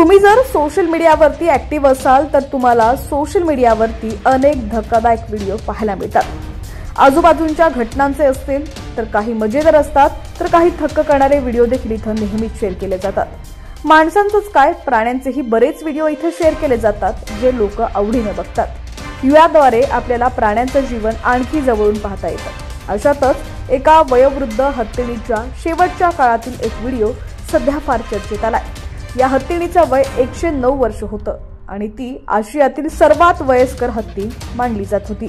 तुम्ही जर सोशल मीडियावरती ऍक्टिव्ह असाल तर तुम्हाला सोशल मीडियावरती अनेक धक्कादायक व्हिडिओ पाहायला मिळतात। आजूबाजूंच्या घटनांचे असतील तर काही मजेदार असतात, तर काही थक्क करणारे व्हिडिओ देखील इथं नेहमीच शेअर केले जातात। माणसांचंच काय, प्राण्यांचेही बरेच व्हिडिओ इथं शेअर केले जातात जे लोक आवडीने बघतात। याद्वारे आपल्याला प्राण्यांचं जीवन आणखी जवळून पाहता येतं। अशातच एका वयोवृद्ध हत्तीणीच्या शेवटच्या काळातील एक व्हिडिओ सध्या फार चर्चेत आलाय। या हत्तीणीचं वय 109 वर्ष होतं आणि ती आशियातील सर्वात वयस्कर हत्ती मानली जात होती।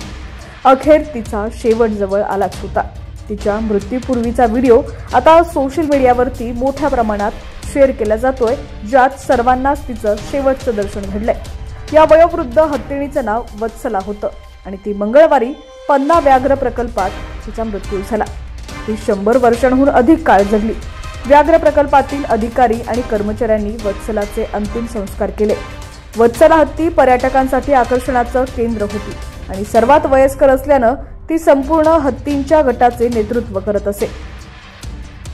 अखेर तिचा शेवट जवळ आलाच होता। तिच्या मृत्यूपूर्वीचा व्हिडिओ आता सोशल मीडियावरती मोठ्या प्रमाणात शेअर केला जातोय, ज्यात सर्वांनाच तिचं शेवटचं दर्शन घडलंय। या वयोवृद्ध हत्तीणीचं नाव वत्सला होतं आणि ती मंगळवारी पन्ना व्याघ्र प्रकल्पात तिचा मृत्यू झाला। ती 100 वर्षांहून अधिक काळ जगली। व्याघ्र प्रकल्पातील अधिकारी आणि कर्मचाऱ्यांनी वत्सलाचे अंतिम संस्कार केले। वत्सला हत्ती पर्यटकांसाठी आकर्षणाचं केंद्र होती आणि सर्वात वयस्कर असल्यानं ती संपूर्ण हत्तींच्या गटाचे नेतृत्व करत असे।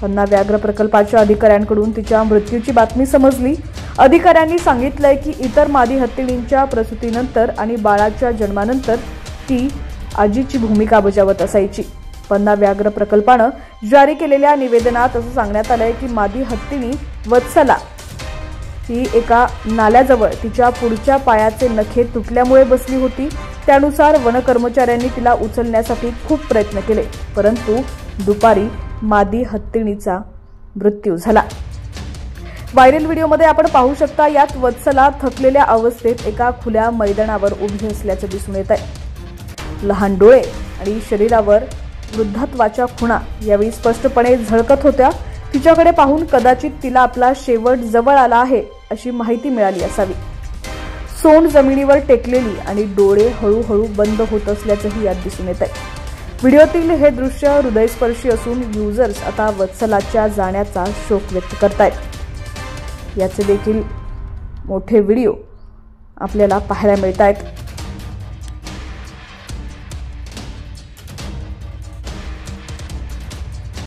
पन्ना व्याघ्र प्रकल्पाच्या अधिकाऱ्यांकडून तिच्या मृत्यूची बातमी समजली। अधिकाऱ्यांनी सांगितलंय की इतर मादी हत्तीणींच्या प्रसूतीनंतर आणि बाळाच्या जन्मानंतर ती आजीची भूमिका बजावत असायची। पन्ना व्याघ्र प्रकल्पानं जारी केलेल्या निवेदनात असं सांगण्यात आलंय की मादी हत्तीणी वत्सला ही एका नाल्याजवळ तिच्या पुढच्या पायाचे नखे तुटल्यामुळे बसली होती। त्यानुसार वन कर्मचाऱ्यांनी तिला उचलण्यासाठी खूप प्रयत्न केले, परंतु दुपारी मादी हत्तीणीचा मृत्यू झाला। व्हायरल व्हिडिओमध्ये आपण पाहू शकता, यात वत्सला थकलेल्या अवस्थेत एका खुल्या मैदानावर उभी असल्याचं दिसून येत आहे। लहान डोळे आणि शरीरावर वृद्धत्वाच्या खुणा यावेळी स्पष्टपणे झळकत होत्या। तिच्याकडे पाहून कदाचित तिला आपला शेवट जवळ आला आहे अशी माहिती मिळाली असावी। सोंड जमिनीवर टेकलेली आणि डोळे हळूहळू बंद होत असल्याचंही यात दिसून येत आहे। व्हिडिओतील हे दृश्य हृदयस्पर्शी असून युजर्स आता वत्सलाच्या जाण्याचा शोक व्यक्त करतायत। याचे देखील मोठे व्हिडिओ आपल्याला पाहायला मिळत आहेत।